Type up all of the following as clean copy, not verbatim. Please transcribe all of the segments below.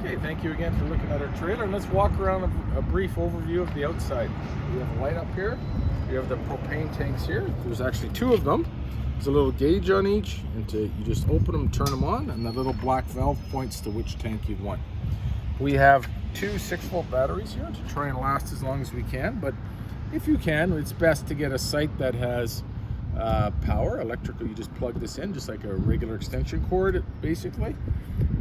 Okay, thank you again for looking at our trailer, and let's walk around a brief overview of the outside. We have a light up here. We have the propane tanks here. There's actually two of them. There's a little gauge on each, and you just open them, turn them on, and that little black valve points to which tank you want. We have two 6-volt batteries here to try and last as long as we can, but if you can, it's best to get a site that has power, electrical. You just plug this in just like a regular extension cord basically,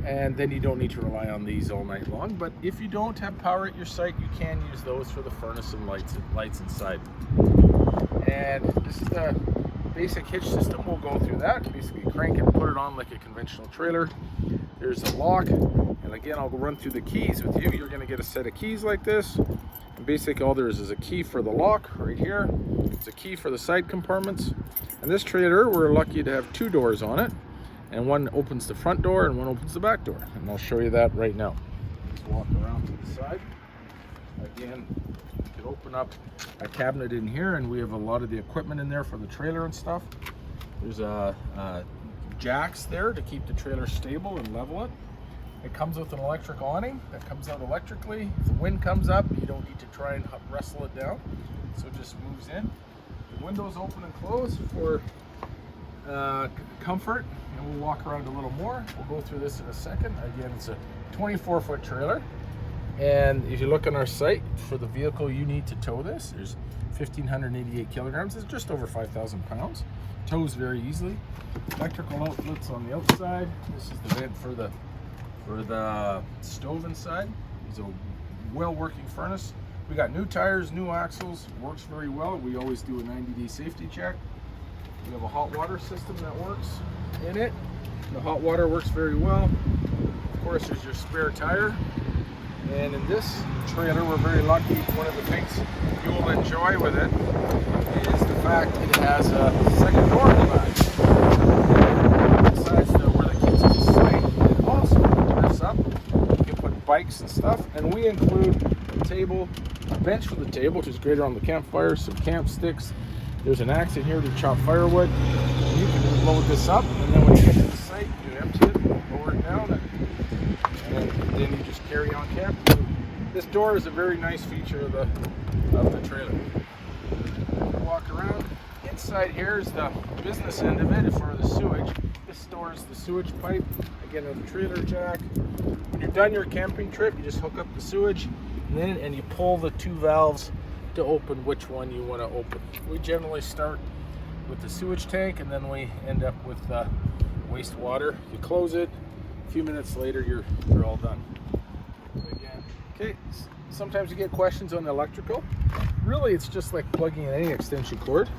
and then you don't need to rely on these all night long. But if you don't have power at your site, you can use those for the furnace and lights inside. And this is the basic hitch system. We'll go through that. Basically crank it and put it on like a conventional trailer. There's a lock, and again I'll go run through the keys with you. You're going to get a set of keys like this, and basically all there is a key for the lock right here. It's a key for the side compartments, and this trailer we're lucky to have two doors on it, and one opens the front door and one opens the back door, and I'll show you that right now. Just walk around to the side. Again, you can open up a cabinet in here, and we have a lot of the equipment in there for the trailer and stuff. There's jacks there to keep the trailer stable and level it. It comes with an electric awning that comes out electrically. If the wind comes up, you don't need to try and wrestle it down, so it just moves in. The windows open and close for comfort, and we'll walk around a little more. We'll go through this in a second. Again, it's a 24-foot trailer, and if you look on our site for the vehicle you need to tow this, there's 1,588 kilograms. It's just over 5,000 pounds. Tows very easily. Electrical outlets on the outside. This is the vent for the stove inside. It's a well-working furnace. We got new tires, new axles. Works very well. We always do a 90-day safety check. We have a hot water system that works in it. The hot water works very well. Of course, there's your spare tire. And in this trailer, we're very lucky. One of the things you will enjoy with it is the fact it has a second door in the back. Besides where the kids can sleep, it also opens this up. You can put bikes and stuff, and we include a table, a bench for the table, which is great around the campfire, some camp sticks. There's an axe in here to chop firewood. And you can load this up, and then when you get to the site, you empty it, lower it down, and then you just carry on camping. This door is a very nice feature of the trailer. Walk around. Inside here is the business end of it for the sewage. This stores the sewage pipe. Again, with a trailer jack. When you're done your camping trip, you just hook up the sewage, and you pull the two valves to open which one you want to open. We generally start with the sewage tank, and then we end up with wastewater. You close it. A few minutes later, you're all done. Again, okay. Sometimes you get questions on the electrical. Really, it's just like plugging in any extension cord.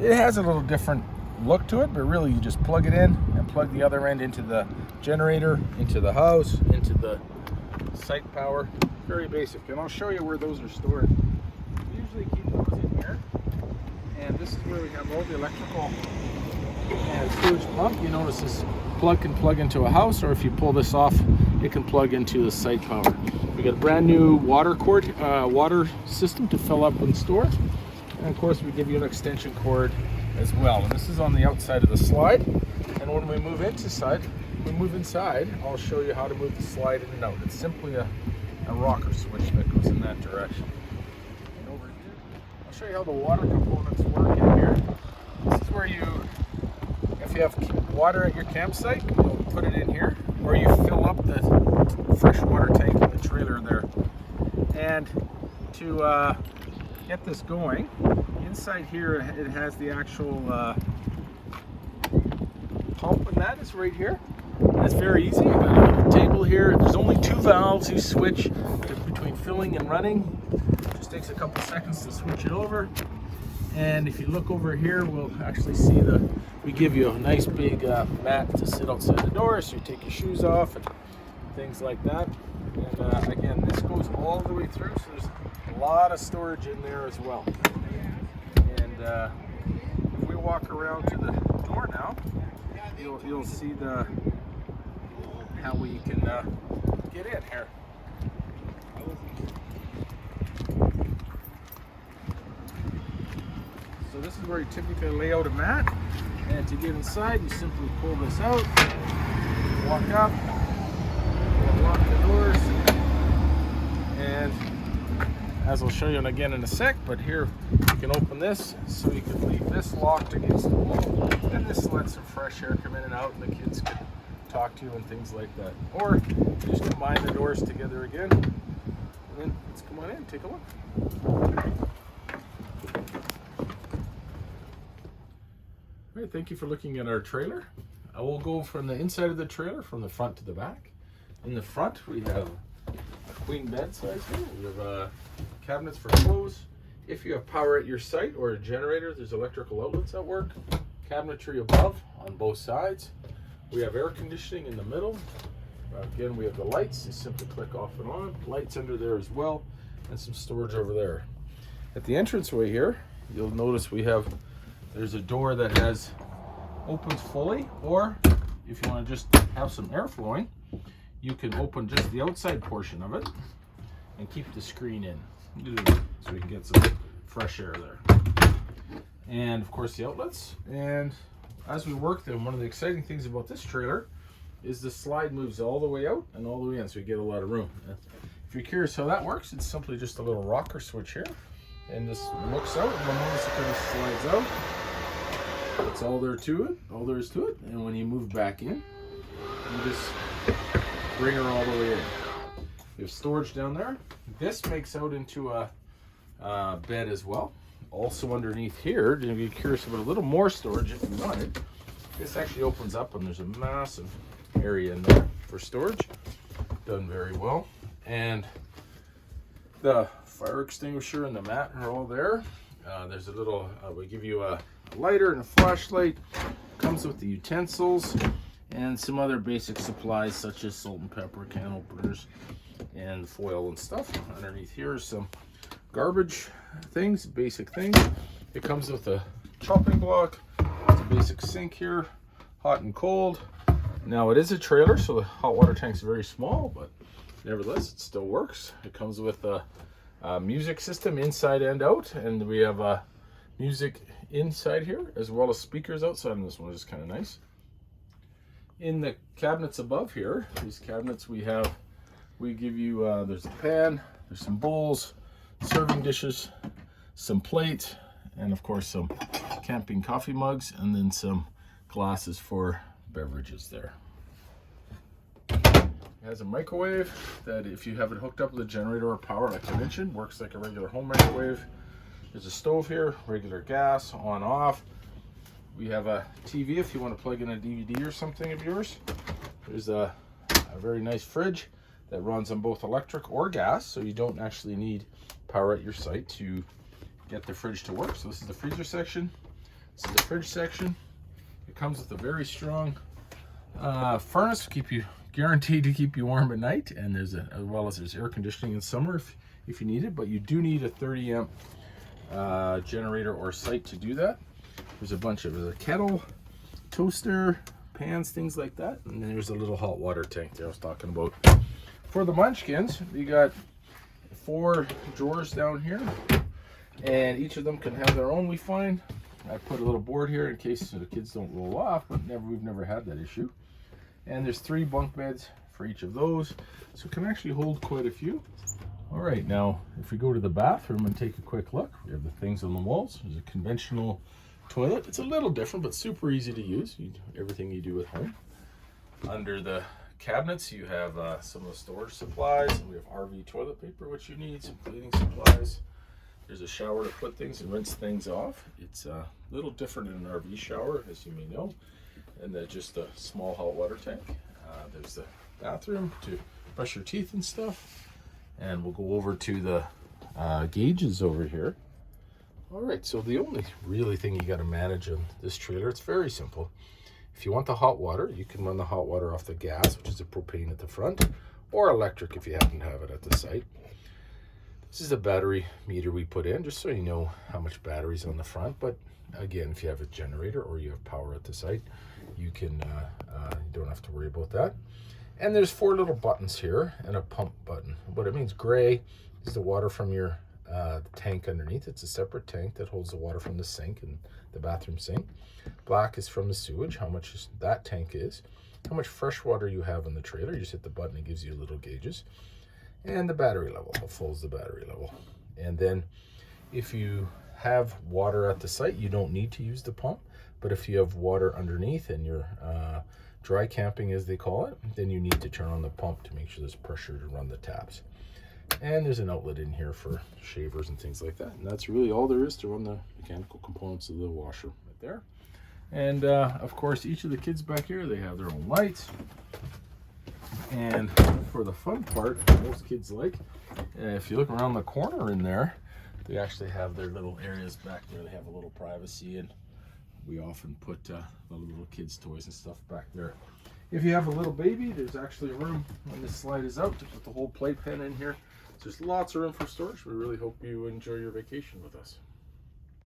It has a little different look to it, but really you just plug it in and plug the other end into the generator, into the house, into the site power. Very basic, and I'll show you where those are stored. We usually keep those in here, and this is where we have all the electrical and sewage pump. You notice this plug can plug into a house, or if you pull this off, it can plug into the site power. We got a brand new water system to fill up and store, and of course we give you an extension cord as well. And this is on the outside of the slide. And when we move inside, I'll show you how to move the slide in and out. It's simply a rocker switch that goes in that direction. And over here, I'll show you how the water components work in here. This is where if you have water at your campsite, you'll put it in here, or you fill up the freshwater tank in the trailer there. And to get this going, inside here it has the actual pump, and that is right here. It's very easy. You've got a table here. There's only two valves you switch between filling and running. It just takes a couple seconds to switch it over. And if you look over here, we'll actually see we give you a nice big mat to sit outside the door, so you take your shoes off and things like that. And again, this goes all the way through, so there's a lot of storage in there as well. And if we walk around to the door now, you'll see how we can get in here. So this is where you typically lay out a mat, and to get inside you simply pull this out, walk up, and lock the door. doors. And as I'll show you again in a sec, but here you can open this so you can leave this locked against the wall, and this lets some fresh air come in and out, and the kids can talk to you and things like that. Or you just combine the doors together again, and then let's come on in, take a look. All right, thank you for looking at our trailer. I will go from the inside of the trailer, from the front to the back. In the front, we have a queen bed size here. We have cabinets for clothes. If you have power at your site or a generator, there's electrical outlets that work. Cabinetry above on both sides. We have air conditioning in the middle. Again, we have the lights. You simply click off and on. Lights under there as well, and some storage over there. At the entranceway here, you'll notice there's a door that opens fully, or if you want to just have some air flowing, you can open just the outside portion of it and keep the screen in, so we can get some fresh air there. And of course the outlets. And as we work them, one of the exciting things about this trailer is the slide moves all the way out and all the way in, so you get a lot of room. If you're curious how that works, it's simply just a little rocker switch here, and this looks out, and you'll notice it kind of slides out. That's all there is to it. And when you move back in, you just bring her all the way in. You have storage down there. This makes out into a bed as well. Also underneath here, if you're curious about a little more storage if you wanted, this actually opens up and there's a massive area in there for storage. Done very well. And the fire extinguisher and the mat are all there. There's a little, we give you a lighter and a flashlight. Comes with the utensils and some other basic supplies such as salt and pepper, can openers, and foil and stuff. Underneath here is some garbage things, basic things. It comes with a chopping block. It's a basic sink here, hot and cold. Now it is a trailer, so the hot water tank's very small, but nevertheless it still works. It comes with a music system inside and out, and we have music inside here as well as speakers outside, and this one is kind of nice. In the cabinets above here, these cabinets we give you, there's a pan, there's some bowls, serving dishes, some plates, and of course some camping coffee mugs, and then some glasses for beverages there. It has a microwave that, if you have it hooked up with a generator or power, like I mentioned, works like a regular home microwave. There's a stove here, regular gas, on, off. We have a TV if you want to plug in a DVD or something of yours. There's a very nice fridge that runs on both electric or gas, so you don't actually need power at your site to get the fridge to work. So this is the freezer section. This is the fridge section. It comes with a very strong furnace to keep you guaranteed to keep you warm at night, and there's as well as there's air conditioning in summer if you need it, but you do need a 30 amp generator or site to do that. There's a kettle, toaster, pans, things like that, and then there's a little hot water tank there I was talking about. For the munchkins, we got 4 drawers down here, and each of them can have their own, we find. I put a little board here in case the kids don't roll off, but we've never had that issue. And there's 3 bunk beds for each of those, so it can actually hold quite a few. All right, now if we go to the bathroom and take a quick look, we have the things on the walls. There's a conventional toilet. It's a little different, but super easy to use. Everything you do at home. Under the cabinets, you have some of the storage supplies. We have RV toilet paper, which you need, some cleaning supplies. There's a shower to put things and rinse things off. It's a little different in an RV shower, as you may know. And then just a small hot water tank. There's the bathroom to brush your teeth and stuff. And we'll go over to the gauges over here. All right, so the only really thing you got to manage on this trailer, it's very simple. If you want the hot water, you can run the hot water off the gas, which is a propane at the front, or electric if you happen to have it at the site. This is a battery meter we put in, just so you know how much battery's on the front. But again, if you have a generator or you have power at the site, you can you don't have to worry about that. And there's 4 little buttons here and a pump button. What it means, gray is the water from your tank underneath. It's a separate tank that holds the water from the sink and the bathroom sink. Black is from the sewage, how much that tank is. how much fresh water you have in the trailer. You just hit the button, it gives you little gauges. And the battery level, how full is the battery level. And then if you have water at the site, you don't need to use the pump. But if you have water underneath and you're dry camping, as they call it, then you need to turn on the pump to make sure there's pressure to run the taps. And there's an outlet in here for shavers and things like that. And that's really all there is to run the mechanical components of the washer right there. And of course, each of the kids back here, they have their own lights. And for the fun part, most kids like, if you look around the corner in there, they actually have their little areas back there. They have a little privacy, and we often put little kids' toys and stuff back there. If you have a little baby, there's actually a room when this slide is out to put the whole playpen in here. So there's lots of room for storage. We really hope you enjoy your vacation with us.